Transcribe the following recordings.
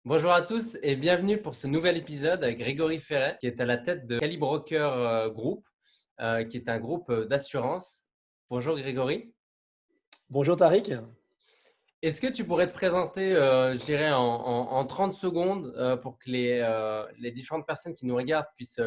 Bonjour à tous et bienvenue pour ce nouvel épisode avec Grégory Ferret qui est à la tête de Calibroker Group, qui est un groupe d'assurance. Bonjour Grégory. Bonjour Tariq. Est-ce que tu pourrais te présenter, je dirais, en 30 secondes pour que les différentes personnes qui nous regardent puissent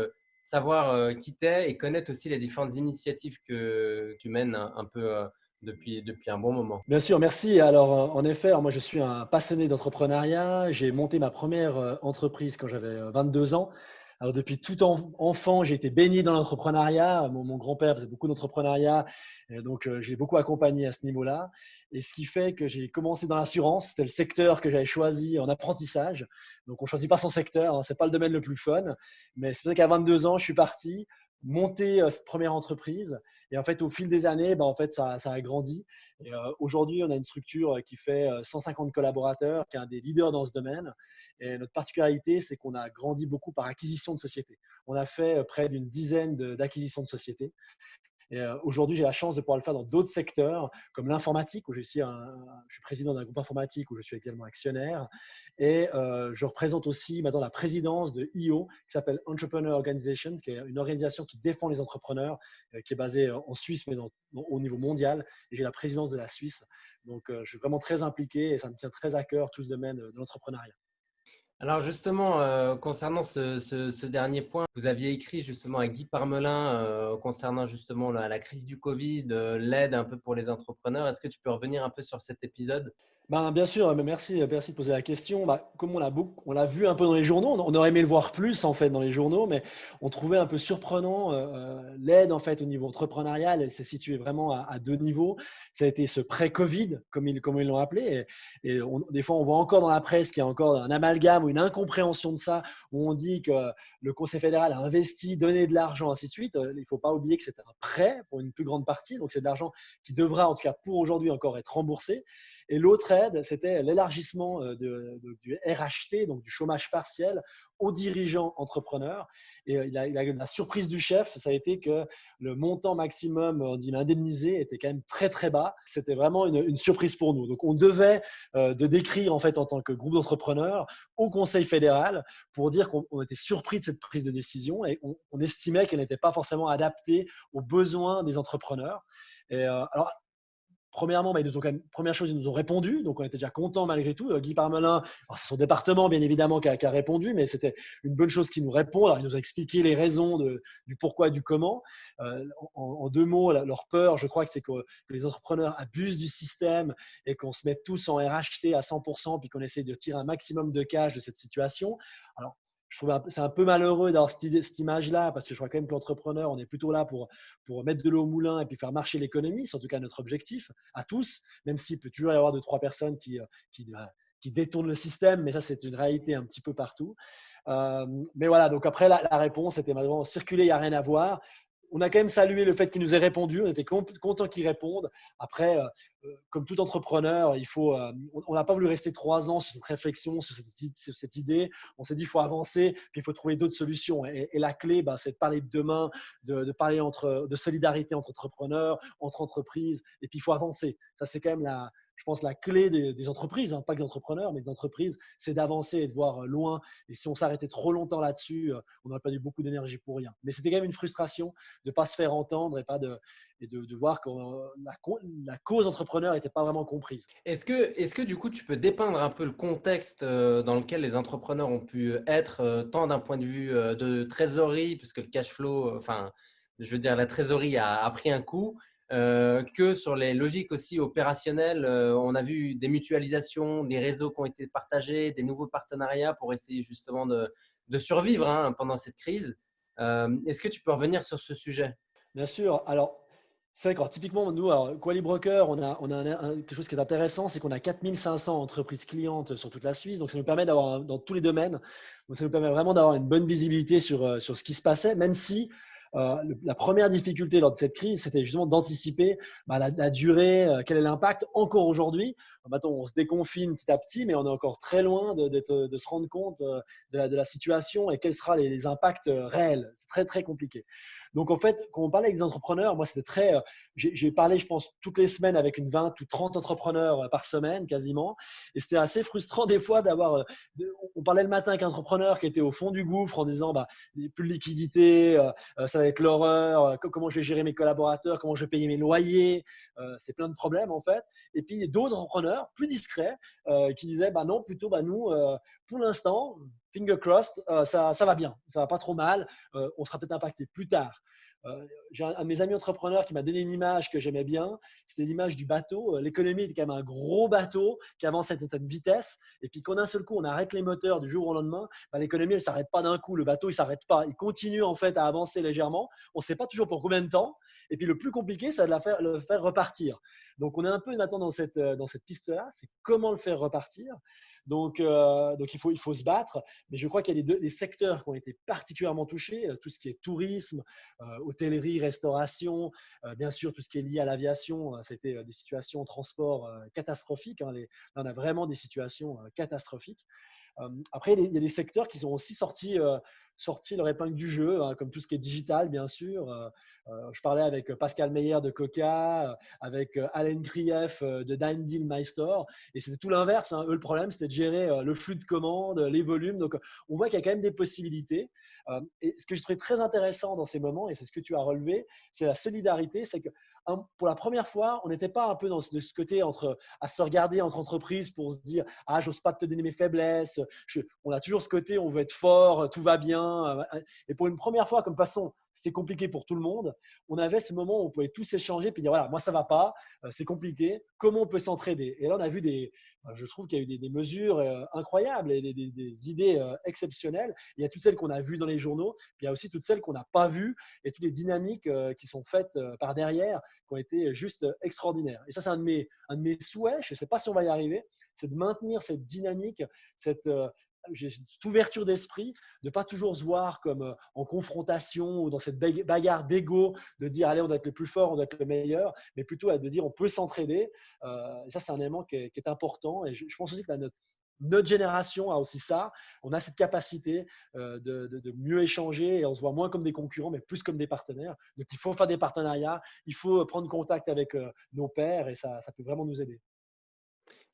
savoir qui t'es et connaître aussi les différentes initiatives que tu mènes un peu depuis un bon moment? Bien sûr, merci. En effet, moi je suis un passionné d'entrepreneuriat. J'ai monté ma première entreprise quand j'avais 22 ans. Alors depuis tout enfant, j'ai été baigné dans l'entrepreneuriat. Mon grand-père faisait beaucoup d'entrepreneuriat, et donc j'ai beaucoup accompagné à ce niveau-là. Et ce qui fait que j'ai commencé dans l'assurance. C'était le secteur que j'avais choisi en apprentissage. Donc on ne choisit pas son secteur, hein, c'est pas le domaine le plus fun. Mais c'est pour ça qu'à 22 ans, je suis parti monter cette première entreprise. Et en fait, au fil des années, ça a grandi. Et aujourd'hui, on a une structure qui fait 150 collaborateurs, qui est un des leaders dans ce domaine. Et notre particularité, c'est qu'on a grandi beaucoup par acquisition de sociétés. On a fait près d'une dizaine d'acquisitions de sociétés. Et aujourd'hui, j'ai la chance de pouvoir le faire dans d'autres secteurs, comme l'informatique, où je suis président d'un groupe informatique où je suis également actionnaire. Et je représente aussi maintenant la présidence de IO, qui s'appelle Entrepreneur Organization, qui est une organisation qui défend les entrepreneurs, qui est basée en Suisse, mais au niveau mondial. Et j'ai la présidence de la Suisse. Donc, je suis vraiment très impliqué et ça me tient très à cœur, tout ce domaine de l'entrepreneuriat. Alors justement, concernant ce dernier point, vous aviez écrit justement à Guy Parmelin concernant justement la crise du Covid, l'aide un peu pour les entrepreneurs. Est-ce que tu peux revenir un peu sur cet épisode? Ben, bien sûr, mais merci de poser la question. Comme on l'a vu un peu dans les journaux, on aurait aimé le voir plus en fait dans les journaux, mais on trouvait un peu surprenant l'aide en fait au niveau entrepreneurial. Elle s'est située vraiment à deux niveaux. Ça a été ce pré-Covid, comme ils l'ont appelé. Des fois, on voit encore dans la presse qu'il y a encore un amalgame ou une incompréhension de ça, où on dit que le Conseil fédéral a investi, donné de l'argent, ainsi de suite. Il ne faut pas oublier que c'est un prêt pour une plus grande partie, donc c'est de l'argent qui devra, en tout cas pour aujourd'hui, encore être remboursé. Et l'autre aide, c'était l'élargissement du RHT, donc du chômage partiel, aux dirigeants entrepreneurs. Et la surprise du chef, ça a été que le montant maximum indemnisé était quand même très très bas. C'était vraiment une surprise pour nous. Donc on devait de décrire en fait en tant que groupe d'entrepreneurs au Conseil fédéral pour dire qu'on était surpris de cette prise de décision et on estimait qu'elle n'était pas forcément adaptée aux besoins des entrepreneurs. Alors, premièrement, première chose, ils nous ont répondu, donc on était déjà contents malgré tout. Guy Parmelin, c'est son département bien évidemment qui a répondu, mais c'était une bonne chose qu'il nous répond. Alors, il nous a expliqué les raisons du pourquoi et du comment. En deux mots, leur peur, je crois que c'est que les entrepreneurs abusent du système et qu'on se mette tous en RHT à 100%, puis qu'on essaie de tirer un maximum de cash de cette situation. Alors, je trouve c'est un peu malheureux d'avoir cette image-là, parce que je crois quand même que l'entrepreneur, on est plutôt là pour mettre de l'eau au moulin et puis faire marcher l'économie. C'est en tout cas notre objectif à tous, même s'il peut toujours y avoir deux, trois personnes qui détournent le système, mais ça, c'est une réalité un petit peu partout. Mais voilà, donc après, la réponse était vraiment circuler, il n'y a rien à voir. On a quand même salué le fait qu'ils nous aient répondu, on était content qu'ils répondent. Après, comme tout entrepreneur, on n'a pas voulu rester 3 ans sur cette réflexion, sur cette idée. On s'est dit qu'il faut avancer, puis il faut trouver d'autres solutions. Et la clé, c'est de parler de demain, de parler de solidarité entre entrepreneurs, entre entreprises, et puis il faut avancer. Ça, c'est quand même je pense, la clé des entreprises, hein, pas que des entrepreneurs, mais des entreprises, c'est d'avancer et de voir loin. Et si on s'arrêtait trop longtemps là-dessus, on n'aurait pas eu beaucoup d'énergie pour rien. Mais c'était quand même une frustration de ne pas se faire entendre et de voir que la cause entrepreneur n'était pas vraiment comprise. Est-ce que du coup, tu peux dépeindre un peu le contexte dans lequel les entrepreneurs ont pu être, tant d'un point de vue de trésorerie, puisque le cash flow, enfin, je veux dire, la trésorerie a pris un coup, que sur les logiques aussi opérationnelles. On a vu des mutualisations, des réseaux qui ont été partagés, des nouveaux partenariats pour essayer justement de survivre hein, pendant cette crise. Est-ce que tu peux revenir sur ce sujet? Bien sûr. Alors, c'est vrai que typiquement, nous, alors, Quali Broker, on a quelque chose qui est intéressant, c'est qu'on a 4500 entreprises clientes sur toute la Suisse. Donc, ça nous permet d'avoir, dans tous les domaines, donc ça nous permet vraiment d'avoir une bonne visibilité sur ce qui se passait, même si la première difficulté lors de cette crise, c'était justement d'anticiper la durée, quel est l'impact encore aujourd'hui. Maintenant, on se déconfine petit à petit, mais on est encore très loin de se rendre compte de la situation et quels seront les impacts réels. C'est très, très compliqué. Donc, en fait, quand on parlait avec des entrepreneurs, moi, c'était très. J'ai parlé, je pense, toutes les semaines avec une 20 ou 30 entrepreneurs par semaine, quasiment. Et c'était assez frustrant des fois d'avoir. On parlait le matin avec un entrepreneur qui était au fond du gouffre en disant bah, il n'y a plus de liquidité, ça va être l'horreur, comment je vais gérer mes collaborateurs, comment je vais payer mes loyers. C'est plein de problèmes, en fait. Et puis, d'autres entrepreneurs plus discrets qui disaient bah, non, plutôt, bah, nous, pour l'instant, finger crossed, ça va bien, ça va pas trop mal, on sera peut-être impacté plus tard. J'ai un de mes amis entrepreneurs qui m'a donné une image que j'aimais bien. C'était l'image du bateau. L'économie était quand même un gros bateau qui avance à une certaine vitesse. Et puis, quand d'un seul coup, on arrête les moteurs du jour au lendemain, bah, l'économie, elle ne s'arrête pas d'un coup. Le bateau, il ne s'arrête pas. Il continue en fait à avancer légèrement. On ne sait pas toujours pour combien de temps. Et puis, le plus compliqué, c'est de le faire repartir. Donc, on est un peu maintenant dans cette piste-là. C'est comment le faire repartir. Donc il faut se battre. Mais je crois qu'il y a des secteurs qui ont été particulièrement touchés. Tout ce qui est tourisme, hôtellerie, restauration, bien sûr tout ce qui est lié à l'aviation, c'était des situations transport catastrophiques. Là, on a vraiment des situations catastrophiques. Après, il y a des secteurs qui sont aussi sortis leur épingle du jeu, hein, comme tout ce qui est digital, bien sûr. Je parlais avec Pascal Meyer de Coca, avec Alain Krief de Dine Deal My Store, et c'était tout l'inverse, hein. Eux, le problème, c'était de gérer le flux de commandes, les volumes. Donc, on voit qu'il y a quand même des possibilités. Et ce que je trouvais très intéressant dans ces moments, et c'est ce que tu as relevé, c'est la solidarité. C'est que pour la première fois, on n'était pas un peu dans ce côté à se regarder entre entreprises pour se dire ah, j'ose pas te donner mes faiblesses. On a toujours ce côté, on veut être fort, tout va bien. Et pour une première fois, comme de toute façon, c'était compliqué pour tout le monde, on avait ce moment où on pouvait tous échanger puis dire voilà, moi ça va pas, c'est compliqué, comment on peut s'entraider. Et là, on a vu je trouve qu'il y a eu des mesures incroyables et des idées exceptionnelles. Il y a toutes celles qu'on a vues dans les journaux, puis il y a aussi toutes celles qu'on n'a pas vues et toutes les dynamiques qui sont faites par derrière qui ont été juste extraordinaires. Et ça, c'est un de mes souhaits, je ne sais pas si on va y arriver, c'est de maintenir cette dynamique, cette ouverture d'esprit, de ne pas toujours se voir comme en confrontation ou dans cette bagarre d'ego, de dire allez, on doit être le plus fort, on doit être le meilleur, mais plutôt de dire on peut s'entraider. Et ça, c'est un élément qui est important. Et je pense aussi que notre génération a aussi ça. On a cette capacité de mieux échanger et on se voit moins comme des concurrents, mais plus comme des partenaires. Donc, il faut faire des partenariats, il faut prendre contact avec nos pairs et ça peut vraiment nous aider.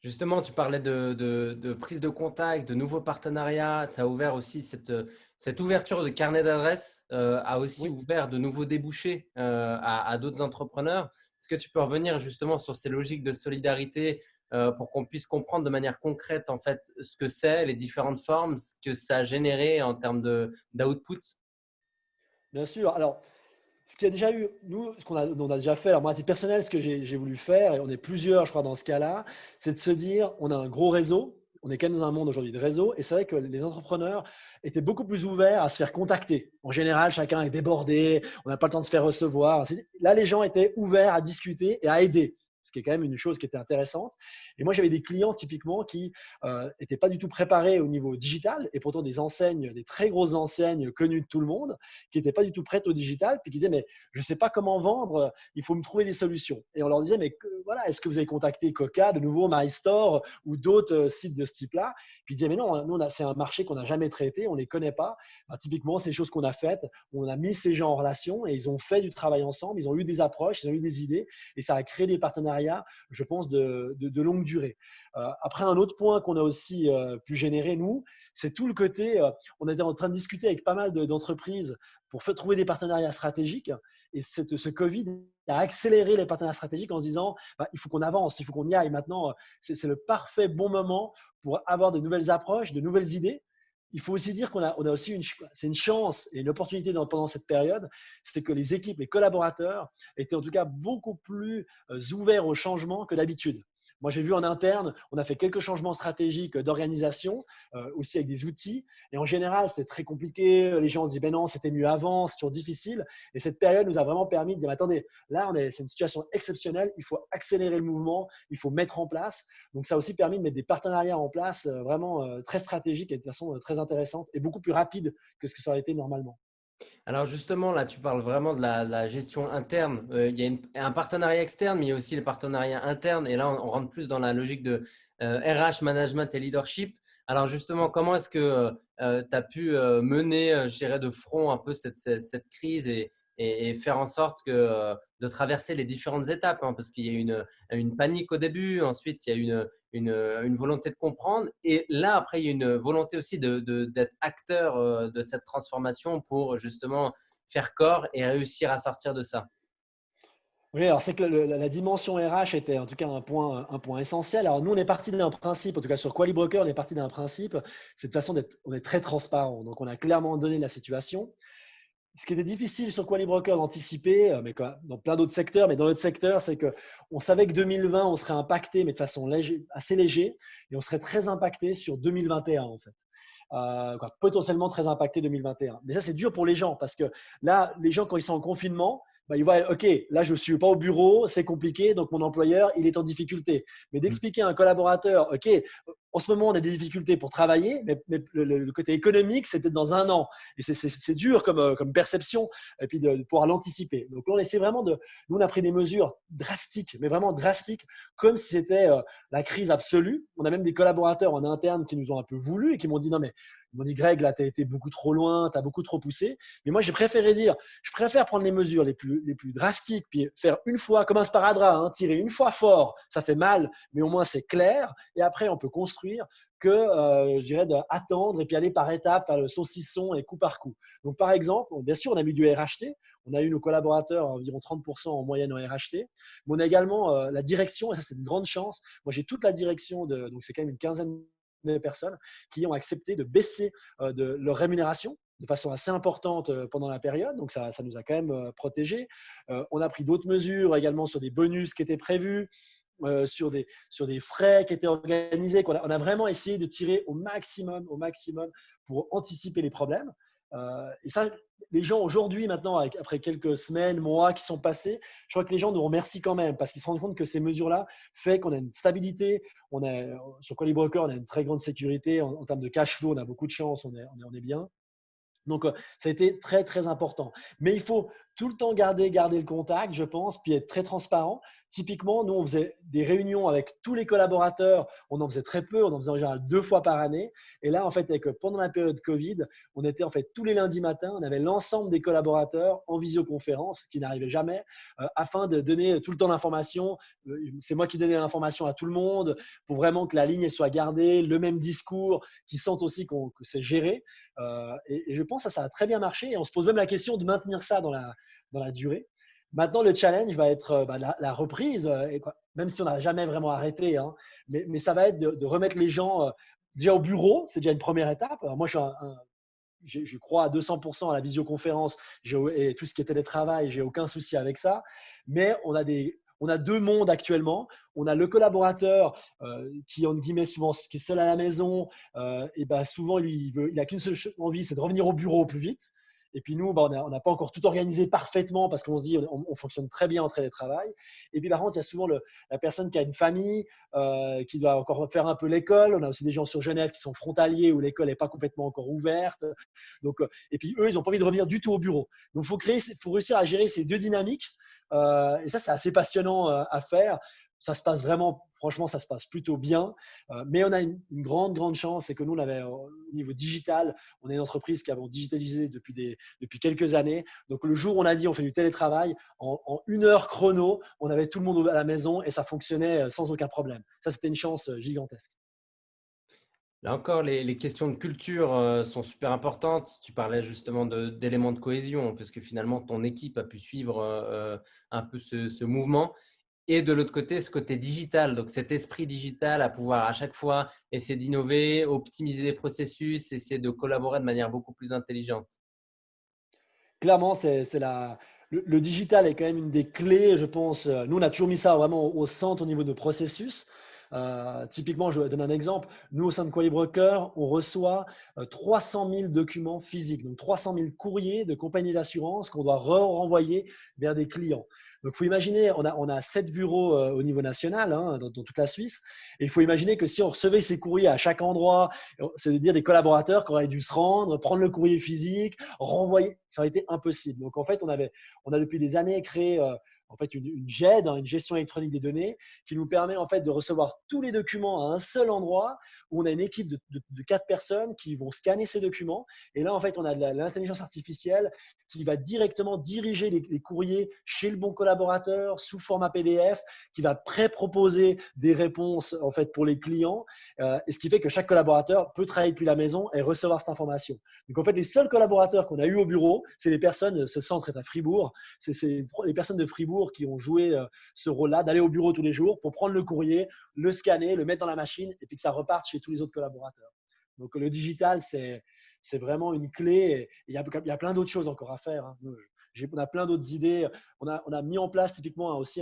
Justement, tu parlais de prise de contact, de nouveaux partenariats. Ça a ouvert aussi cette ouverture de carnet d'adresses, a aussi Oui. ouvert de nouveaux débouchés à d'autres entrepreneurs. Est-ce que tu peux revenir justement sur ces logiques de solidarité pour qu'on puisse comprendre de manière concrète en fait ce que c'est, les différentes formes, ce que ça a généré en termes d'output? Bien sûr. Alors, ce qu'il y a déjà eu, nous, on a déjà fait, alors moi, à titre personnel, ce que j'ai voulu faire, et on est plusieurs, je crois, dans ce cas-là, c'est de se dire, on a un gros réseau, on est quand même dans un monde aujourd'hui de réseau, et c'est vrai que les entrepreneurs étaient beaucoup plus ouverts à se faire contacter. En général, chacun est débordé, on n'a pas le temps de se faire recevoir. Là, les gens étaient ouverts à discuter et à aider, ce qui est quand même une chose qui était intéressante. Et moi, j'avais des clients typiquement qui n'étaient pas du tout préparés au niveau digital, et pourtant des enseignes, des très grosses enseignes connues de tout le monde, qui n'étaient pas du tout prêtes au digital, puis qui disaient, mais je ne sais pas comment vendre, il faut me trouver des solutions. Et on leur disait, mais voilà, est-ce que vous avez contacté Coca, de nouveau MyStore ou d'autres sites de ce type-là? Puis ils disaient, mais non, nous, c'est un marché qu'on n'a jamais traité, on ne les connaît pas. Ben, typiquement, c'est des choses qu'on a faites, on a mis ces gens en relation et ils ont fait du travail ensemble, ils ont eu des approches, ils ont eu des idées et ça a créé des partenariats, je pense, de longue durée. Après, un autre point qu'on a aussi pu générer, nous, c'est tout le côté, on était en train de discuter avec pas mal d'entreprises pour trouver des partenariats stratégiques. Et ce Covid a accéléré les partenariats stratégiques en se disant bah, il faut qu'on avance, il faut qu'on y aille maintenant. C'est le parfait bon moment pour avoir de nouvelles approches, de nouvelles idées. Il faut aussi dire on a aussi c'est une chance et une opportunité pendant cette période, c'est que les équipes, les collaborateurs étaient en tout cas beaucoup plus ouverts au changement que d'habitude. Moi, j'ai vu en interne, on a fait quelques changements stratégiques d'organisation, aussi avec des outils. Et en général, c'était très compliqué. Les gens se disent, ben non, c'était mieux avant, c'est toujours difficile. Et cette période nous a vraiment permis de dire, attendez, là, c'est une situation exceptionnelle. Il faut accélérer le mouvement, il faut mettre en place. Donc, ça a aussi permis de mettre des partenariats en place vraiment très stratégiques et de façon très intéressante et beaucoup plus rapide que ce que ça aurait été normalement. Alors justement, là, tu parles vraiment de la gestion interne. Il y a un partenariat externe, mais il y a aussi les partenariats internes. Et là, on rentre plus dans la logique de RH, management et leadership. Alors justement, comment est-ce que tu as pu mener, je dirais, de front un peu cette crise et faire en sorte de traverser les différentes étapes, hein, parce qu'il y a une panique au début, ensuite il y a une volonté de comprendre, et là après il y a une volonté aussi d'être acteur de cette transformation pour justement faire corps et réussir à sortir de ça. Oui, alors c'est que la dimension RH était en tout cas un point essentiel. Alors nous, on est parti d'un principe, en tout cas sur Qualibroker, on est parti d'un principe, c'est de toute façon on est très transparent. Donc on a clairement donné la situation. Ce qui était difficile sur Qualibroker d'anticiper, mais dans plein d'autres secteurs, mais dans notre secteur, c'est qu'on savait que 2020, on serait impacté, mais de façon assez léger, et on serait très impacté sur 2021 en fait. Potentiellement très impacté 2021. Mais ça, c'est dur pour les gens parce que là, les gens, quand ils sont en confinement, bah, ils voient, OK, là, je ne suis pas au bureau, c'est compliqué, donc mon employeur, il est en difficulté. Mais d'expliquer à un collaborateur, OK, en ce moment, on a des difficultés pour travailler, mais le côté économique, c'était dans un an. Et c'est dur comme perception, et puis de pouvoir l'anticiper. Donc, on essaie vraiment nous, on a pris des mesures drastiques, mais vraiment drastiques, comme si c'était la crise absolue. On a même des collaborateurs en interne qui nous ont un peu voulu et qui m'ont dit, non, mais ils m'ont dit, Greg, là, tu as été beaucoup trop loin, tu as beaucoup trop poussé. Mais moi, j'ai préféré dire, je préfère prendre les mesures les plus drastiques, puis faire une fois, comme un sparadrap, hein, tirer une fois fort, ça fait mal, mais au moins c'est clair. Et après, on peut construire que, je dirais, d'attendre et puis aller par étapes, le saucisson et coup par coup. Donc, par exemple, bien sûr, on a mis du RHT. On a eu nos collaborateurs environ 30% en moyenne en RHT. Mais on a également la direction, et ça, c'est une grande chance. Moi, j'ai toute la direction, donc c'est quand même une quinzaine de personnes qui ont accepté de baisser de leur rémunération de façon assez importante pendant la période. Donc, ça nous a quand même protégés. On a pris d'autres mesures également sur des bonus qui étaient prévus, sur des frais qui étaient organisés. On a vraiment essayé de tirer au maximum pour anticiper les problèmes. Et ça, les gens aujourd'hui, maintenant, après quelques semaines, mois qui sont passés, je crois que les gens nous remercient quand même parce qu'ils se rendent compte que ces mesures-là font qu'on a une stabilité. Sur Qualibroker, on a une très grande sécurité en termes de cash flow. On a beaucoup de chance, on est bien. Donc, ça a été très, très important. Mais il faut tout le temps garder le contact, je pense, puis être très transparent. Typiquement, nous, on faisait des réunions avec tous les collaborateurs. On en faisait très peu, on en faisait en général 2 fois par année. Et là, en fait, pendant la période Covid, on était en fait tous les lundis matins, on avait l'ensemble des collaborateurs en visioconférence, qui n'arrivait jamais, afin de donner tout le temps l'information. C'est moi qui donnais l'information à tout le monde pour vraiment que la ligne soit gardée, le même discours, qu'ils sentent aussi que c'est géré. Et je pense que ça a très bien marché. Et on se pose même la question de maintenir ça dans la durée. Maintenant, le challenge va être la reprise, même si on n'a jamais vraiment arrêté. Hein, mais ça va être de remettre les gens déjà au bureau. C'est déjà une première étape. Alors moi, je crois à 200% à la visioconférence et tout ce qui est télétravail. J'ai aucun souci avec ça. Mais on a deux mondes actuellement. On a le collaborateur qui, entre guillemets, souvent qui est seul à la maison. Et ben, souvent, lui, il n'a qu'une seule envie, c'est de revenir au bureau au plus vite. Et puis nous, on n'a pas encore tout organisé parfaitement parce qu'on se dit on fonctionne très bien en télétravail. Et puis par contre, il y a souvent la personne qui a une famille, qui doit encore faire un peu l'école. On a aussi des gens sur Genève qui sont frontaliers où l'école n'est pas complètement encore ouverte. Donc, et puis eux, ils n'ont pas envie de revenir du tout au bureau. Donc, faut réussir à gérer ces deux dynamiques. Et ça, c'est assez passionnant à faire. Ça se passe vraiment, franchement, ça se passe plutôt bien. Mais on a une grande chance, c'est que nous, on avait au niveau digital, on est une entreprise qui avons digitalisé depuis quelques années. Donc, le jour où on a dit on fait du télétravail, en 1 heure chrono, on avait tout le monde à la maison et ça fonctionnait sans aucun problème. Ça, c'était une chance gigantesque. Là encore, les questions de culture sont super importantes. Tu parlais justement d'éléments de cohésion, parce que finalement, ton équipe a pu suivre un peu ce mouvement. Et de l'autre côté, ce côté digital, donc cet esprit digital à pouvoir à chaque fois essayer d'innover, optimiser les processus, essayer de collaborer de manière beaucoup plus intelligente. Clairement, le digital est quand même une des clés, je pense. Nous, on a toujours mis ça vraiment au centre au niveau de nos processus. Typiquement, je vais donner un exemple. Nous, au sein de Qualibroker, on reçoit 300 000 documents physiques, donc 300 000 courriers de compagnies d'assurance qu'on doit renvoyer vers des clients. Donc, il faut imaginer, on a 7 bureaux au niveau national, hein, dans toute la Suisse. Et il faut imaginer que si on recevait ces courriers à chaque endroit, c'est-à-dire des collaborateurs qui auraient dû se rendre, prendre le courrier physique, renvoyer, ça aurait été impossible. Donc, en fait, on a depuis des années créé en fait une GED, une gestion électronique des données, qui nous permet en fait de recevoir tous les documents à un seul endroit où on a une équipe de 4 personnes qui vont scanner ces documents. Et là, en fait, on a de l'intelligence artificielle qui va directement diriger les courriers chez le bon collaborateur sous format PDF, qui va pré-proposer des réponses en fait pour les clients, et ce qui fait que chaque collaborateur peut travailler depuis la maison et recevoir cette information. Donc en fait, les seuls collaborateurs qu'on a eu au bureau, c'est les personnes, ce centre est à Fribourg, c'est les personnes de Fribourg qui ont joué ce rôle-là, d'aller au bureau tous les jours pour prendre le courrier, le scanner, le mettre dans la machine et puis que ça reparte chez tous les autres collaborateurs. Donc le digital, c'est vraiment une clé. Il y a plein d'autres choses encore à faire. Hein. On a plein d'autres idées. On a mis en place typiquement aussi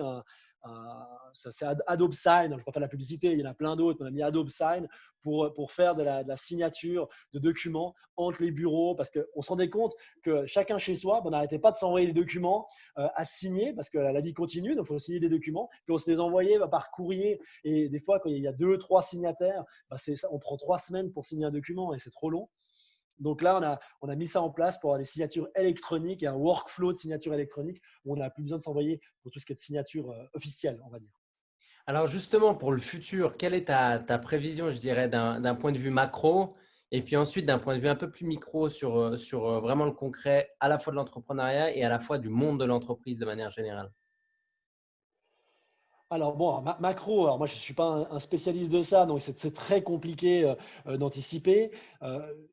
c'est Adobe Sign. Je ne vais pas faire la publicité, il y en a plein d'autres. On a mis Adobe Sign pour faire de la signature de documents entre les bureaux parce qu'on se rendait compte que chacun chez soi, on n'arrêtait pas de s'envoyer des documents à signer parce que la vie continue, donc il faut signer des documents. Puis on se les envoyait par courrier. Et des fois, quand il y a 2, 3 signataires, on prend 3 semaines pour signer un document et c'est trop long. Donc là, on a mis ça en place pour avoir des signatures électroniques et un workflow de signature électronique où on n'a plus besoin de s'envoyer pour tout ce qui est de signature officielle, on va dire. Alors justement, pour le futur, quelle est ta prévision, je dirais, d'un point de vue macro et puis ensuite d'un point de vue un peu plus micro sur vraiment le concret, à la fois de l'entrepreneuriat et à la fois du monde de l'entreprise de manière générale? Alors bon, macro, alors moi je ne suis pas un spécialiste de ça, donc c'est très compliqué d'anticiper.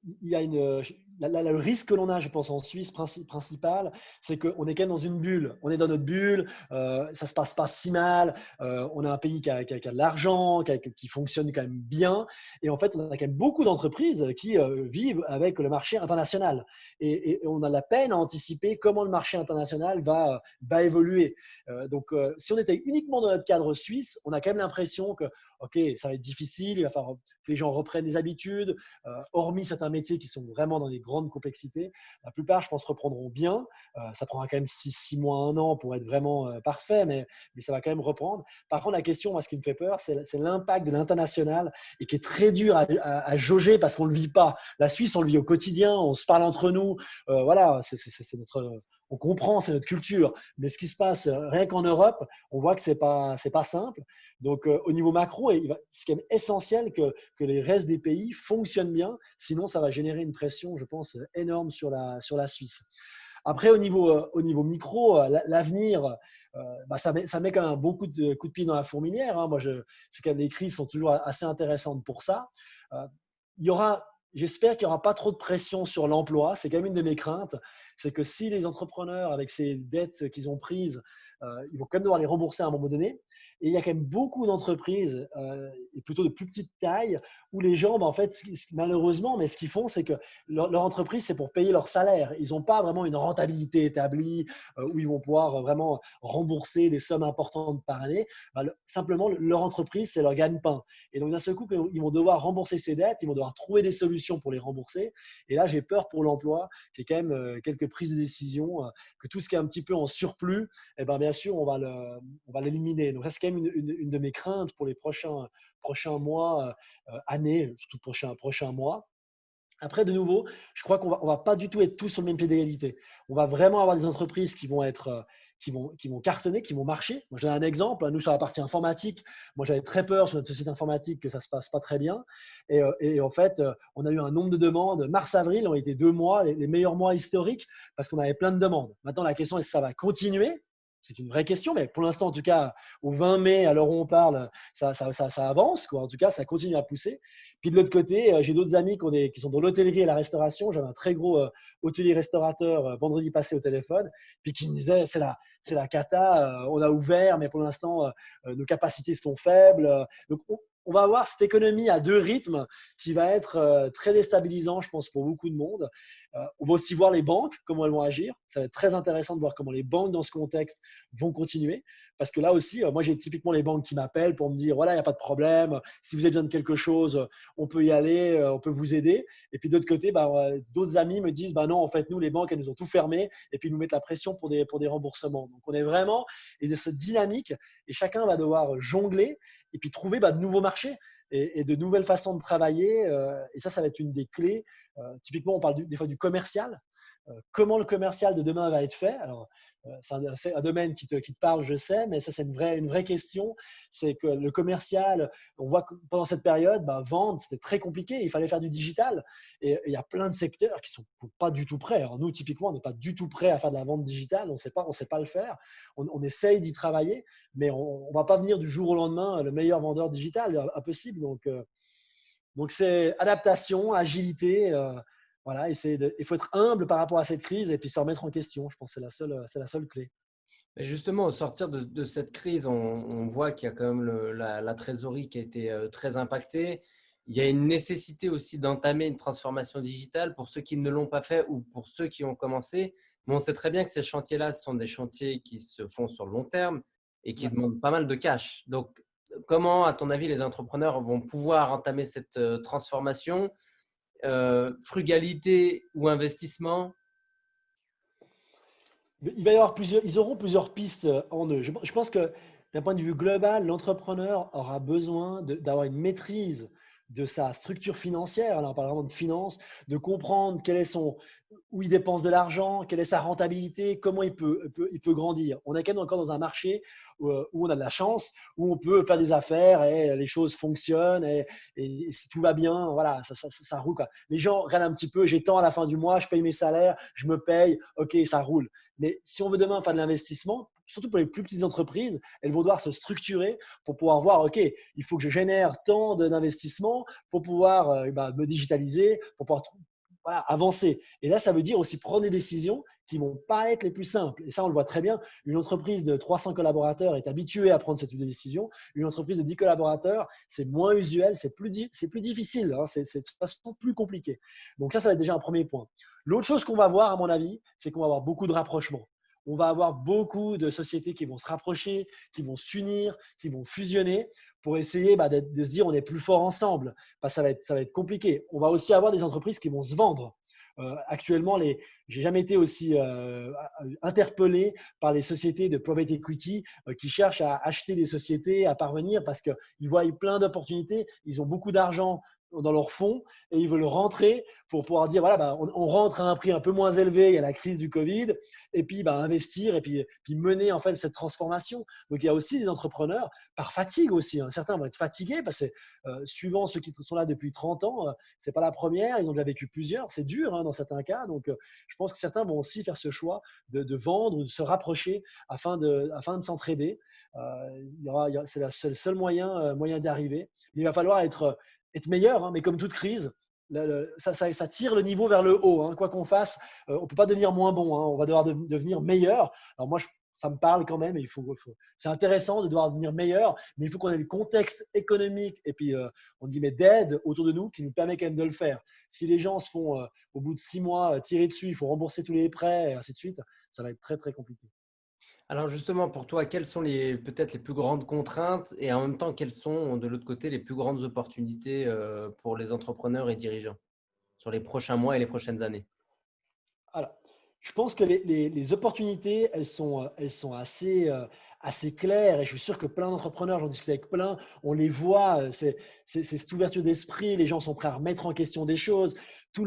Il y a le risque que l'on a, je pense, en Suisse principal, c'est qu'on est quand même dans une bulle. On est dans notre bulle, ça se passe pas si mal, on a un pays qui a de l'argent, qui fonctionne quand même bien. Et en fait, on a quand même beaucoup d'entreprises qui vivent avec le marché international. Et on a la peine à anticiper comment le marché international va évoluer. Donc, si on était uniquement dans notre cadre suisse, on a quand même l'impression que, OK, ça va être difficile, il va falloir que les gens reprennent des habitudes, hormis certains métiers qui sont vraiment dans des grandes complexités. La plupart, je pense, reprendront bien. Ça prendra quand même 6 mois, 1 an pour être vraiment parfait, mais ça va quand même reprendre. Par contre, la question, moi, ce qui me fait peur, c'est l'impact de l'international et qui est très dur à jauger parce qu'on ne le vit pas. La Suisse, on le vit au quotidien, on se parle entre nous. Voilà, on comprend, c'est notre culture. Mais ce qui se passe rien qu'en Europe, on voit que c'est pas simple. Donc, au niveau macro, c'est quand même essentiel que les restes des pays fonctionnent bien. Sinon, ça va générer une pression, je pense, énorme sur la Suisse. Après, au niveau micro, l'avenir, ça met quand même beaucoup de coups de pied dans la fourmilière. Hein. C'est quand même, les crises sont toujours assez intéressantes pour ça. Euh, il y aura, J'espère qu'il n'y aura pas trop de pression sur l'emploi. C'est quand même une de mes craintes. C'est que si les entrepreneurs, avec ces dettes qu'ils ont prises, ils vont quand même devoir les rembourser à un moment donné. Et il y a quand même beaucoup d'entreprises, et plutôt de plus petite taille, où les gens, en fait, malheureusement, mais ce qu'ils font, c'est que leur entreprise, c'est pour payer leur salaire. Ils n'ont pas vraiment une rentabilité établie où ils vont pouvoir vraiment rembourser des sommes importantes par année. Simplement, leur entreprise, c'est leur gagne-pain. Et donc, d'un seul coup, ils vont devoir rembourser ces dettes, ils vont devoir trouver des solutions pour les rembourser. Et là, j'ai peur pour l'emploi, qu'il y ait quand même quelques prises de décision, que tout ce qui est un petit peu en surplus, eh ben, bien sûr, on va l'éliminer. Donc, ça, c'est quand même une de mes craintes pour les prochains mois, années, surtout prochains mois. Après, de nouveau, je crois qu'on va pas du tout être tous sur le même pied d'égalité. On va vraiment avoir des entreprises qui vont être, qui vont cartonner, qui vont marcher. Moi, j'ai un exemple. Nous, sur la partie informatique, moi, j'avais très peur sur notre société informatique que ça se passe pas très bien. Et en fait, on a eu un nombre de demandes. Mars-avril ont été 2 mois, les meilleurs mois historiques, parce qu'on avait plein de demandes. Maintenant, la question est si ça va continuer. C'est une vraie question, mais pour l'instant, en tout cas, au 20 mai, à l'heure où on parle, ça avance, quoi. En tout cas, ça continue à pousser. Puis de l'autre côté, j'ai d'autres amis qui sont dans l'hôtellerie et la restauration. J'avais un très gros hôtelier-restaurateur vendredi passé au téléphone, puis qui me disait c'est la cata, on a ouvert, mais pour l'instant, nos capacités sont faibles. Donc, on va avoir cette économie à 2 rythmes qui va être très déstabilisant, je pense, pour beaucoup de monde. On va aussi voir les banques, comment elles vont agir. Ça va être très intéressant de voir comment les banques, dans ce contexte, vont continuer. Parce que là aussi, moi, j'ai typiquement les banques qui m'appellent pour me dire, voilà, il n'y a pas de problème. Si vous avez besoin de quelque chose, on peut y aller, on peut vous aider. Et puis, d'autre côté, d'autres amis me disent, non, en fait, nous, les banques, elles nous ont tout fermé et puis ils nous mettent la pression pour des remboursements. Donc, on est vraiment dans cette dynamique et chacun va devoir jongler et puis trouver de nouveaux marchés et de nouvelles façons de travailler. Et ça va être une des clés. Typiquement, on parle des fois du commercial. Comment le commercial de demain va être fait? Alors, c'est un domaine qui te parle, je sais, mais ça, c'est une vraie question. C'est que le commercial, on voit que pendant cette période, vendre, c'était très compliqué. Il fallait faire du digital. Et il y a plein de secteurs qui ne sont pas du tout prêts. Alors, nous, typiquement, on n'est pas du tout prêts à faire de la vente digitale. On sait pas le faire. On essaye d'y travailler, mais on ne va pas venir du jour au lendemain le meilleur vendeur digital. Impossible. Donc, c'est adaptation, agilité. Voilà, il faut être humble par rapport à cette crise et puis se remettre en question. Je pense que c'est la seule clé. Mais justement, au sortir de cette crise, on voit qu'il y a quand même la trésorerie qui a été très impactée. Il y a une nécessité aussi d'entamer une transformation digitale pour ceux qui ne l'ont pas fait ou pour ceux qui ont commencé. Mais on sait très bien que ces chantiers-là sont des chantiers qui se font sur le long terme et qui Ouais. demandent pas mal de cash. Donc, comment, à ton avis, les entrepreneurs vont pouvoir entamer cette transformation? Frugalité ou investissement? Il va y avoir ils auront plusieurs pistes en eux. Je pense que d'un point de vue global, l'entrepreneur aura besoin d'avoir une maîtrise de sa structure financière. Là, on parle vraiment de finance, de comprendre où il dépense de l'argent, quelle est sa rentabilité, comment il peut grandir. On est quand même encore dans un marché où on a de la chance, où on peut faire des affaires et les choses fonctionnent et si tout va bien, voilà, ça roule, quoi. Les gens regardent un petit peu, j'ai tant à la fin du mois, je paye mes salaires, je me paye, ok, ça roule. Mais si on veut demain faire de l'investissement, surtout pour les plus petites entreprises, elles vont devoir se structurer pour pouvoir voir, OK, il faut que je génère tant d'investissements pour pouvoir me digitaliser, pour pouvoir voilà, avancer. Et là, ça veut dire aussi prendre des décisions qui ne vont pas être les plus simples. Et ça, on le voit très bien. Une entreprise de 300 collaborateurs est habituée à prendre ce type de décision. Une entreprise de 10 collaborateurs, c'est moins usuel, c'est plus difficile, hein, c'est de toute façon plus compliqué. Donc ça va être déjà un premier point. L'autre chose qu'on va voir, à mon avis, c'est qu'on va avoir beaucoup de rapprochements. On va avoir beaucoup de sociétés qui vont se rapprocher, qui vont s'unir, qui vont fusionner pour essayer de se dire on est plus fort ensemble. Ça va être compliqué. On va aussi avoir des entreprises qui vont se vendre. Actuellement, j'ai jamais été aussi interpellé par les sociétés de private equity qui cherchent à acheter des sociétés, à parvenir parce qu'ils voient plein d'opportunités, ils ont beaucoup d'argent dans leur fonds et ils veulent rentrer pour pouvoir dire voilà, on rentre à un prix un peu moins élevé, il y a la crise du Covid, et puis investir et puis mener en fait cette transformation. Donc il y a aussi des entrepreneurs par fatigue aussi. Hein. Certains vont être fatigués parce que suivant ceux qui sont là depuis 30 ans, c'est pas la première, ils ont déjà vécu plusieurs, c'est dur hein, dans certains cas. Donc je pense que certains vont aussi faire ce choix de vendre ou de se rapprocher afin de s'entraider. C'est le seul moyen d'arriver. Mais il va falloir être meilleur, hein, mais comme toute crise, ça tire le niveau vers le haut. Hein. Quoi qu'on fasse, on ne peut pas devenir moins bon. Hein. On va devoir devenir meilleur. Alors moi, ça me parle quand même. C'est intéressant de devoir devenir meilleur, mais il faut qu'on ait le contexte économique et puis, on dit, mais d'aide autour de nous qui nous permet quand même de le faire. Si les gens se font, au bout de 6 mois, tirer dessus, il faut rembourser tous les prêts et ainsi de suite, ça va être très, très compliqué. Alors justement, pour toi, quelles sont peut-être les plus grandes contraintes et en même temps, quelles sont de l'autre côté les plus grandes opportunités pour les entrepreneurs et dirigeants sur les prochains mois et les prochaines années? Alors, je pense que les opportunités, elles sont assez claires et je suis sûr que plein d'entrepreneurs, j'en discute avec plein, on les voit, c'est cette ouverture d'esprit, les gens sont prêts à remettre en question des choses. Tout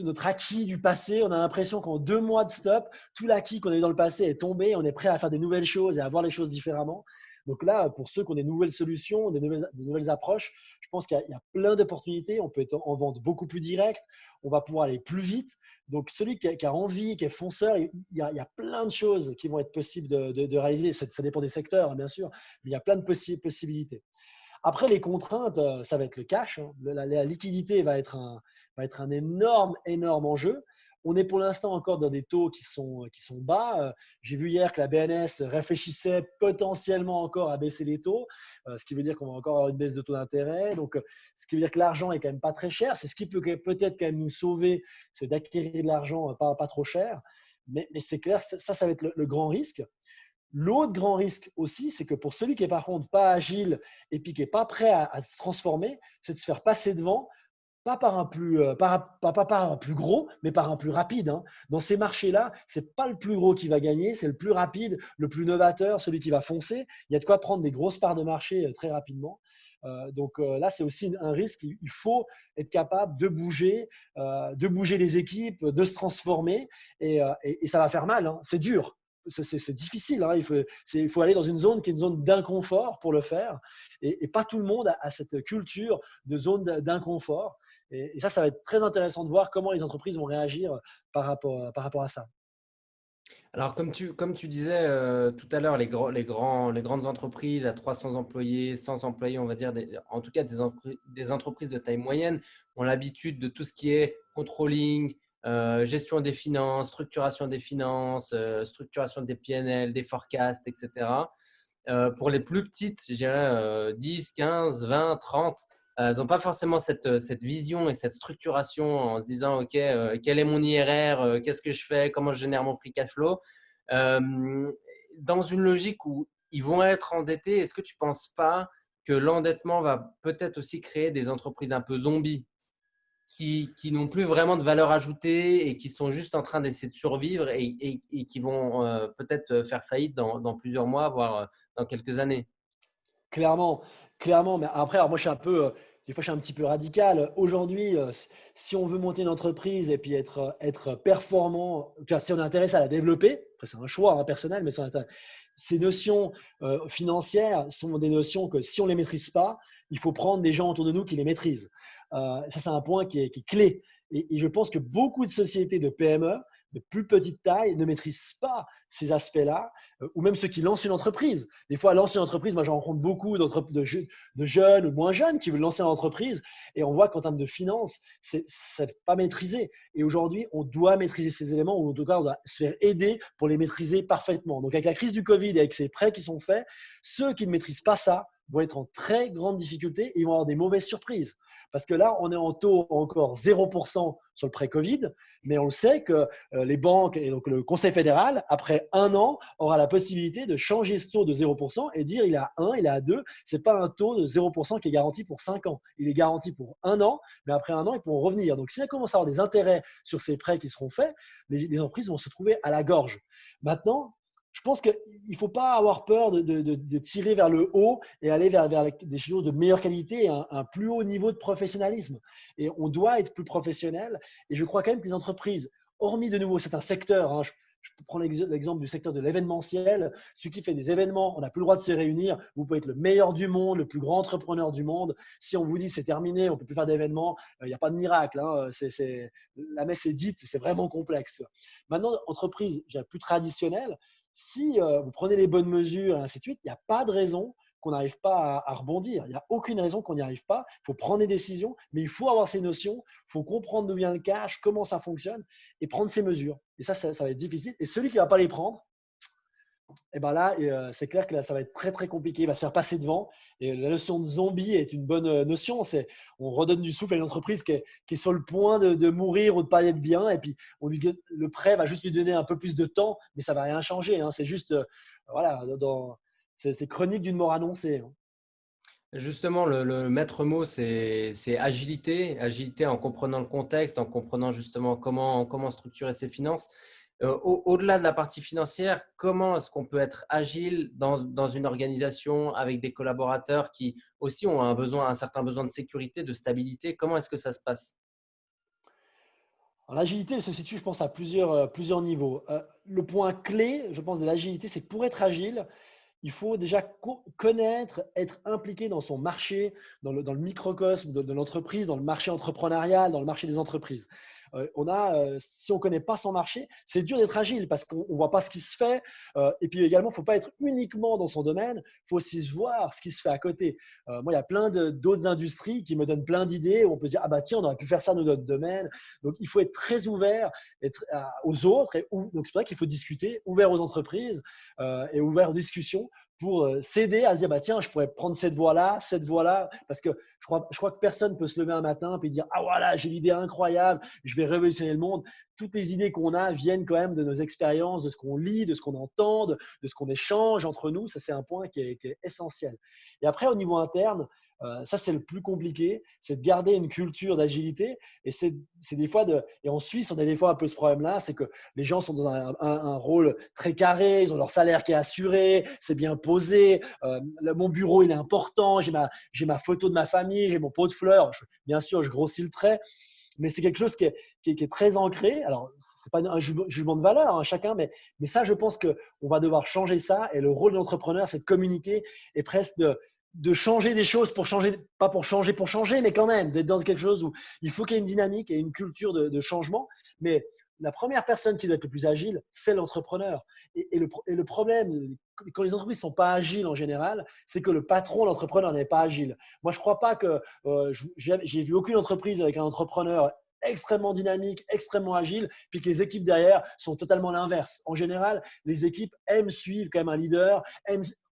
notre acquis du passé, on a l'impression qu'en 2 mois de stop, tout l'acquis qu'on a eu dans le passé est tombé, on est prêt à faire des nouvelles choses et à voir les choses différemment. Donc là, pour ceux qui ont des nouvelles solutions, des nouvelles approches, je pense qu'il y a plein d'opportunités. On peut être en vente beaucoup plus directe, on va pouvoir aller plus vite. Donc, celui qui a envie, qui est fonceur, il y a plein de choses qui vont être possibles de réaliser. Ça dépend des secteurs, hein, bien sûr, mais il y a plein de possibilités. Après, les contraintes, ça va être le cash. Hein. La liquidité va être un énorme enjeu. On est pour l'instant encore dans des taux qui sont bas. J'ai vu hier que la BNS réfléchissait potentiellement encore à baisser les taux, ce qui veut dire qu'on va encore avoir une baisse de taux d'intérêt. Donc, ce qui veut dire que l'argent est quand même pas très cher. C'est ce qui peut peut-être quand même nous sauver, c'est d'acquérir de l'argent pas trop cher. Mais c'est clair, ça va être le grand risque. L'autre grand risque aussi, c'est que pour celui qui est par contre pas agile et puis qui n'est pas prêt à se transformer, c'est de se faire passer devant, pas par un plus, pas par un plus gros, mais par un plus rapide. Hein. Dans ces marchés-là, ce n'est pas le plus gros qui va gagner, c'est le plus rapide, le plus novateur, celui qui va foncer. Il y a de quoi prendre des grosses parts de marché très rapidement. Là, c'est aussi un risque. Il faut être capable de bouger les équipes, de se transformer et ça va faire mal, hein. C'est dur. C'est difficile, hein. Il faut aller dans une zone qui est une zone d'inconfort pour le faire. Et pas tout le monde a cette culture de zone d'inconfort. Et ça va être très intéressant de voir comment les entreprises vont réagir par rapport à ça. Alors, comme tu disais tout à l'heure, les grandes entreprises à 300 employés, 100 employés, on va dire, en tout cas des entreprises de taille moyenne, ont l'habitude de tout ce qui est controlling, gestion des finances, structuration des PNL, des forecasts, etc. Pour les plus petites, je dirais 10, 15, 20, 30, elles n'ont pas forcément cette vision et cette structuration en se disant, OK, quel est mon IRR, qu'est-ce que je fais, comment je génère mon free cash flow. Euh, Dans une logique où ils vont être endettés, est-ce que tu ne penses pas que l'endettement va peut-être aussi créer des entreprises un peu zombies qui n'ont plus vraiment de valeur ajoutée et qui sont juste en train d'essayer de survivre et qui vont peut-être faire faillite dans plusieurs mois, voire dans quelques années? Clairement, clairement. Mais après, alors moi, des fois, je suis un petit peu radical. Aujourd'hui, si on veut monter une entreprise et puis être performant, tu vois, si on est intéressé à la développer, après, c'est un choix, hein, personnel, mais ces notions financières sont des notions que si on ne les maîtrise pas, il faut prendre des gens autour de nous qui les maîtrisent. Ça, c'est un point qui est clé. Et je pense que beaucoup de sociétés de PME, de plus petite taille, ne maîtrisent pas ces aspects-là, ou même ceux qui lancent une entreprise. Des fois, lancer une entreprise, moi, j'en rencontre beaucoup de jeunes ou moins jeunes qui veulent lancer une entreprise, et on voit qu'en termes de finances, c'est pas maîtrisé. Et aujourd'hui, on doit maîtriser ces éléments, ou en tout cas, on doit se faire aider pour les maîtriser parfaitement. Donc, avec la crise du Covid et avec ces prêts qui sont faits, ceux qui ne maîtrisent pas ça vont être en très grande difficulté et ils vont avoir des mauvaises surprises. Parce que là, on est en taux encore 0% sur le prêt Covid, mais on le sait que les banques et donc le Conseil fédéral, après un an, aura la possibilité de changer ce taux de 0% et dire il est à 1, il est à 2. Ce n'est pas un taux de 0% qui est garanti pour 5 ans. Il est garanti pour un an, mais après un an, ils pourront revenir. Donc, si on commence à avoir des intérêts sur ces prêts qui seront faits, les entreprises vont se trouver à la gorge. Maintenant, je pense qu'il ne faut pas avoir peur de tirer vers le haut et aller vers des choses de meilleure qualité, un plus haut niveau de professionnalisme. Et on doit être plus professionnel. Et je crois quand même que les entreprises, hormis de nouveau certains secteurs, hein, je peux prendre l'exemple du secteur de l'événementiel, celui qui fait des événements, on n'a plus le droit de se réunir, vous pouvez être le meilleur du monde, le plus grand entrepreneur du monde. Si on vous dit c'est terminé, on ne peut plus faire d'événements, il n'y a pas de miracle, hein, la messe est dite, c'est vraiment complexe. Maintenant, entreprise plus traditionnelle, si vous prenez les bonnes mesures et ainsi de suite, il n'y a pas de raison qu'on n'arrive pas à rebondir. Il n'y a aucune raison qu'on n'y arrive pas. Il faut prendre des décisions, mais il faut avoir ces notions, il faut comprendre d'où vient le cash, comment ça fonctionne et prendre ces mesures. Et ça va être difficile. Et celui qui ne va pas les prendre, et ben là, c'est clair que là, ça va être très, très compliqué. Il va se faire passer devant. Et la notion de zombie est une bonne notion. On redonne du souffle à une entreprise qui est sur le point de mourir ou de ne pas être bien. Et puis, le prêt va juste lui donner un peu plus de temps, mais ça ne va rien changer, hein. C'est juste, voilà, c'est chronique d'une mort annoncée, hein. Justement, le maître mot, c'est agilité. Agilité en comprenant le contexte, en comprenant justement comment structurer ses finances. Au-delà de la partie financière, comment est-ce qu'on peut être agile dans une organisation avec des collaborateurs qui aussi ont un certain besoin de sécurité, de stabilité? Comment est-ce que ça se passe? Alors, l'agilité, elle se situe, je pense, à plusieurs niveaux. Le point clé, je pense, de l'agilité, c'est que pour être agile, il faut déjà connaître, être impliqué dans son marché, dans le microcosme de l'entreprise, dans le marché entrepreneurial, dans le marché des entreprises. Si on ne connaît pas son marché, c'est dur d'être agile parce qu'on ne voit pas ce qui se fait. Et puis également, il ne faut pas être uniquement dans son domaine, il faut aussi voir ce qui se fait à côté. Moi, il y a plein d'autres industries qui me donnent plein d'idées où on peut se dire, ah bah tiens, on aurait pu faire ça dans notre domaine. Donc, il faut être très ouvert aux autres. Donc, c'est vrai qu'il faut discuter, ouvert aux entreprises et ouvert aux discussions pour s'aider à se dire bah, tiens, je pourrais prendre cette voie-là, parce que je crois que personne ne peut se lever un matin et dire ah voilà, j'ai l'idée incroyable, je vais révolutionner le monde. toutes les idées qu'on a viennent quand même de nos expériences, de ce qu'on lit, de ce qu'on entend, de ce qu'on échange entre nous. Ça, c'est un point qui est essentiel. Et après, au niveau interne, ça, c'est le plus compliqué, c'est de garder une culture d'agilité. Et c'est des fois et en Suisse, on a des fois un peu ce problème-là, c'est que les gens sont dans un rôle très carré, ils ont leur salaire qui est assuré, c'est bien posé. Mon bureau, il est important, j'ai ma photo de ma famille, j'ai mon pot de fleurs. Bien sûr, je grossis le trait, mais c'est quelque chose qui est très ancré. Alors, ce n'est pas un jugement de valeur, hein, chacun, mais ça, je pense qu'on va devoir changer ça. Et le rôle de l'entrepreneur, c'est de communiquer et presque de changer des choses pour changer, pas pour changer, mais quand même, d'être dans quelque chose où il faut qu'il y ait une dynamique et une culture de changement. Mais la première personne qui doit être le plus agile, c'est l'entrepreneur. Et le problème, quand les entreprises ne sont pas agiles en général, c'est que le patron, l'entrepreneur n'est pas agile. Moi, je ne crois pas que j'ai vu aucune entreprise avec un entrepreneur extrêmement dynamique, extrêmement agile, puis que les équipes derrière sont totalement l'inverse. En général, les équipes aiment suivre quand même un leader,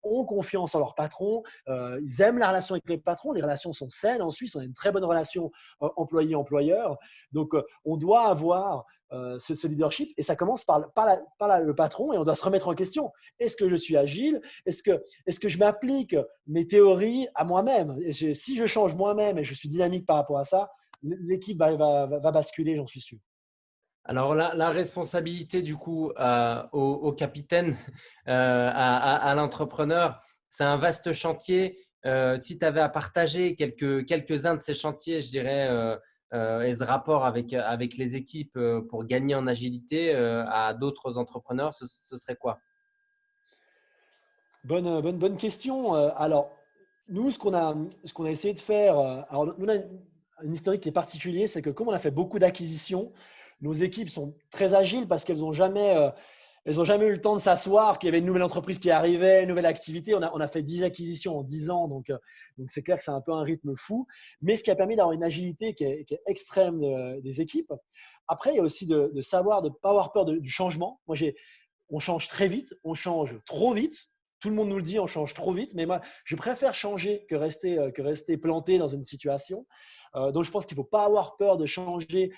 ont confiance en leur patron, ils aiment la relation avec les patrons, les relations sont saines. En Suisse, on a une très bonne relation employé-employeur. Donc, on doit avoir ce leadership et ça commence par le patron et on doit se remettre en question. Est-ce que je suis agile? Est-ce que je m'applique mes théories à moi-même? Si je change moi-même et je suis dynamique par rapport à ça, l'équipe va basculer, j'en suis sûr. Alors, la responsabilité du coup au capitaine, à l'entrepreneur, c'est un vaste chantier. Si tu avais à partager quelques-uns de ces chantiers, je dirais, et ce rapport avec les équipes pour gagner en agilité à d'autres entrepreneurs, ce serait quoi? Bonne question. Alors, nous, ce qu'on a essayé de faire, alors nous, on a une historique qui est particulier, c'est que comme on a fait beaucoup d'acquisitions, nos équipes sont très agiles parce elles ont jamais eu le temps de s'asseoir, qu'il y avait une nouvelle entreprise qui arrivait, une nouvelle activité. On a fait 10 acquisitions en 10 ans, donc c'est clair que c'est un peu un rythme fou, mais ce qui a permis d'avoir une agilité qui est extrême des équipes. Après, il y a aussi de savoir, de ne pas avoir peur du changement. On change très vite, on change trop vite. Tout le monde nous le dit, on change trop vite. Mais moi, je préfère changer que rester planté dans une situation. Donc, je pense qu'il ne faut pas avoir peur de changer.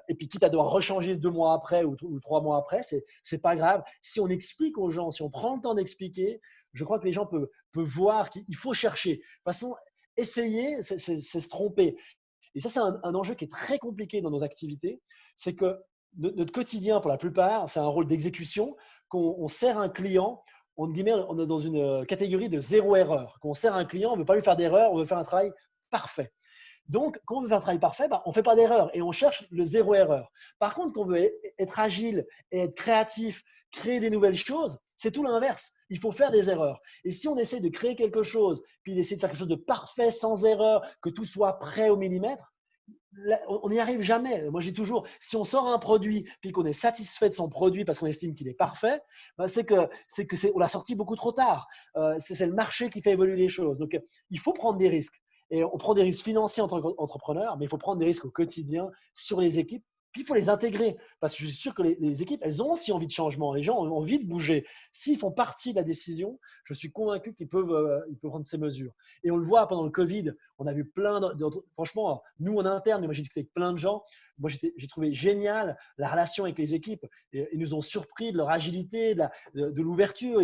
Et puis, quitte à devoir rechanger 2 mois après ou 3 mois après, c'est pas grave. Si on explique aux gens, si on prend le temps d'expliquer, je crois que les gens peuvent voir qu'il faut chercher. De toute façon, essayer, c'est se tromper. Et ça, c'est un enjeu qui est très compliqué dans nos activités. C'est que notre quotidien, pour la plupart, c'est un rôle d'exécution. On sert un client, on est dans une catégorie de zéro erreur. Quand on sert un client, on ne veut pas lui faire d'erreur, on veut faire un travail parfait. Donc, quand on veut faire un travail parfait, on ne fait pas d'erreur et on cherche le zéro erreur. Par contre, quand on veut être agile et être créatif, créer des nouvelles choses, c'est tout l'inverse. Il faut faire des erreurs. Et si on essaie de créer quelque chose, puis d'essayer de faire quelque chose de parfait, sans erreur, que tout soit prêt au millimètre, on n'y arrive jamais. Moi, je dis toujours, si on sort un produit puis qu'on est satisfait de son produit parce qu'on estime qu'il est parfait, on l'a sorti beaucoup trop tard. C'est le marché qui fait évoluer les choses. Donc, il faut prendre des risques. Et on prend des risques financiers en tant qu'entrepreneur, mais il faut prendre des risques au quotidien sur les équipes. Puis il faut les intégrer parce que je suis sûr que les équipes, elles ont aussi envie de changement. Les gens ont envie de bouger. S'ils font partie de la décision, je suis convaincu qu'ils peuvent prendre ces mesures. Et on le voit pendant le Covid, on a vu plein franchement, nous en interne, mais moi j'ai discuté avec plein de gens. Moi, j'ai trouvé génial la relation avec les équipes. Ils nous ont surpris de leur agilité, de l'ouverture.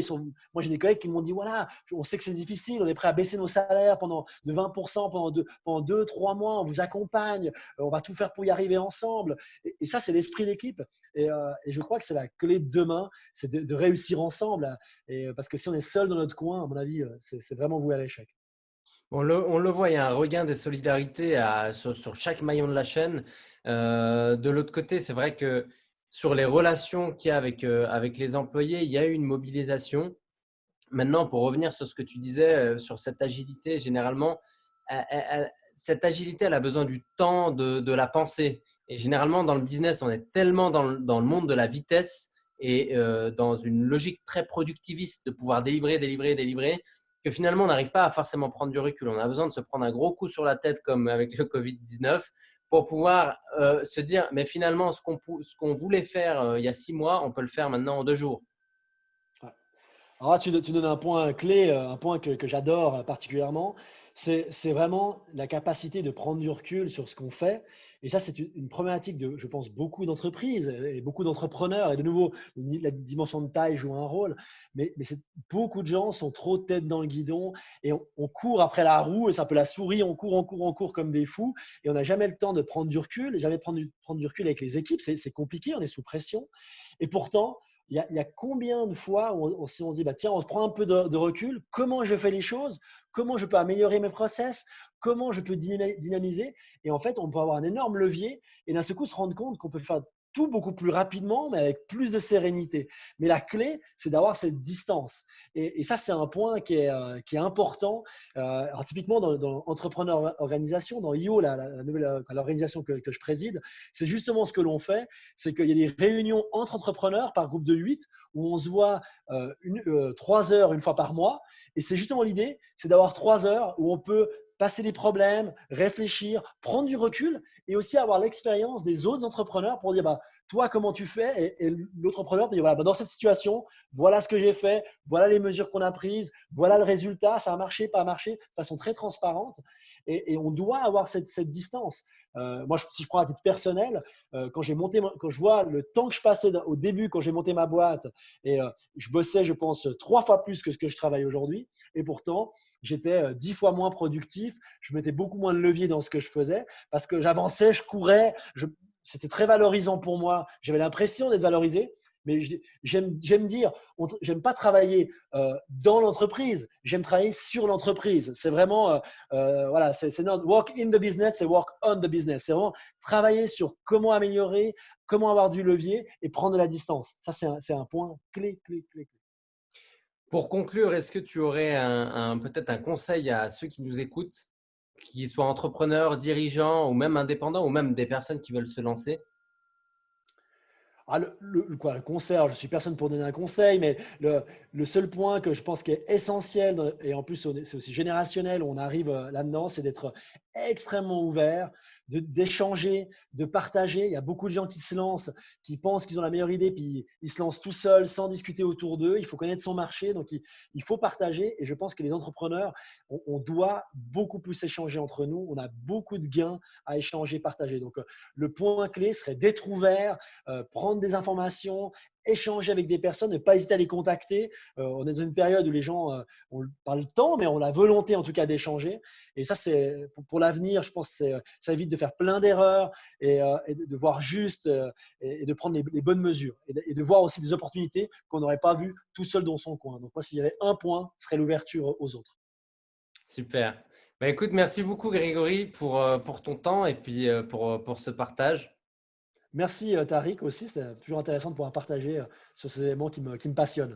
Moi, j'ai des collègues qui m'ont dit voilà, on sait que c'est difficile, on est prêt à baisser nos salaires de 20% pendant 2, 3 mois, on vous accompagne, on va tout faire pour y arriver ensemble. Et ça, c'est l'esprit d'équipe. Et je crois que c'est la clé de demain, c'est de réussir ensemble. Parce que si on est seul dans notre coin, à mon avis, c'est vraiment voué à l'échec. On le voit, il y a un regain des solidarités sur chaque maillon de la chaîne. De l'autre côté, c'est vrai que sur les relations qu'il y a avec les employés, il y a eu une mobilisation. Maintenant, pour revenir sur ce que tu disais, sur cette agilité, généralement, cette agilité, elle a besoin du temps de la pensée. Et généralement, dans le business, on est tellement dans le monde de la vitesse et dans une logique très productiviste de pouvoir délivrer, délivrer, délivrer, que finalement, on n'arrive pas à forcément prendre du recul. On a besoin de se prendre un gros coup sur la tête, comme avec le Covid-19, pour pouvoir se dire, mais finalement, ce qu'on voulait faire il y a 6 mois, on peut le faire maintenant en 2 jours. Ouais. Alors là, tu donnes un point clé, un point que j'adore particulièrement. C'est vraiment la capacité de prendre du recul sur ce qu'on fait. Et ça, c'est une problématique de, je pense, beaucoup d'entreprises et beaucoup d'entrepreneurs. Et de nouveau, la dimension de taille joue un rôle. Mais beaucoup de gens sont trop tête dans le guidon et on court après la roue et c'est un peu la souris. On court comme des fous et on n'a jamais le temps de prendre du recul et jamais prendre du recul avec les équipes. C'est compliqué, on est sous pression. Et pourtant, il y a combien de fois où si on se dit, bah, tiens, on prend un peu de recul, comment je fais les choses, comment je peux améliorer mes process, comment je peux dynamiser. Et en fait, on peut avoir un énorme levier et d'un seul coup se rendre compte qu'on peut faire tout beaucoup plus rapidement, mais avec plus de sérénité. Mais la clé, c'est d'avoir cette distance. Et ça, c'est un point qui est important. Alors, typiquement, dans Entrepreneur Organisation, dans IO, la nouvelle l'organisation que je préside, c'est justement ce que l'on fait, c'est qu'il y a des réunions entre entrepreneurs par groupe de 8 où on se voit 3 heures une fois par mois. Et c'est justement l'idée, c'est d'avoir 3 heures où on peut passer des problèmes, réfléchir, prendre du recul et aussi avoir l'expérience des autres entrepreneurs pour dire, bah, toi, comment tu fais? Et l'autre entrepreneur peut dire, voilà, bah, dans cette situation, voilà ce que j'ai fait, voilà les mesures qu'on a prises, voilà le résultat, ça a marché, pas marché, de façon très transparente. Et on doit avoir cette distance. Moi, si je prends à titre personnel, quand je vois le temps que je passais au début, quand j'ai monté ma boîte, et je bossais, je pense, 3 fois plus que ce que je travaille aujourd'hui. Et pourtant, j'étais 10 fois moins productif. Je mettais beaucoup moins de levier dans ce que je faisais parce que j'avançais, je courais. C'était très valorisant pour moi. J'avais l'impression d'être valorisé. Mais j'aime dire, j'aime pas travailler dans l'entreprise, j'aime travailler sur l'entreprise. C'est vraiment, voilà, c'est not work in the business, c'est work on the business. C'est vraiment travailler sur comment améliorer, comment avoir du levier et prendre de la distance. Ça, c'est un point clé, clé, clé. Pour conclure, est-ce que tu aurais peut-être un conseil à ceux qui nous écoutent, qu'ils soient entrepreneurs, dirigeants ou même indépendants ou même des personnes qui veulent se lancer? Ah, le conseil, alors je suis personne pour donner un conseil, mais le seul point que je pense qui est essentiel, et en plus c'est aussi générationnel, où on arrive là-dedans, c'est d'être extrêmement ouvert, d'échanger, de partager. Il y a beaucoup de gens qui se lancent, qui pensent qu'ils ont la meilleure idée, puis ils se lancent tout seuls sans discuter autour d'eux. Il faut connaître son marché, donc il faut partager. Et je pense que les entrepreneurs, on doit beaucoup plus échanger entre nous. On a beaucoup de gains à échanger, partager. Donc le point clé serait d'être ouvert, prendre des informations, échanger avec des personnes, ne pas hésiter à les contacter. On est dans une période où les gens ont pas le temps, mais ont la volonté en tout cas d'échanger. Et ça, c'est pour l'avenir, je pense que ça évite de faire plein d'erreurs et de voir juste et de prendre les bonnes mesures et de voir aussi des opportunités qu'on n'aurait pas vues tout seul dans son coin. Donc moi, s'il y avait un point, ce serait l'ouverture aux autres. Super. Bah, écoute, merci beaucoup Grégory pour ton temps et puis pour ce partage. Merci Tariq aussi, c'était toujours intéressant de pouvoir partager sur ces éléments qui me passionnent.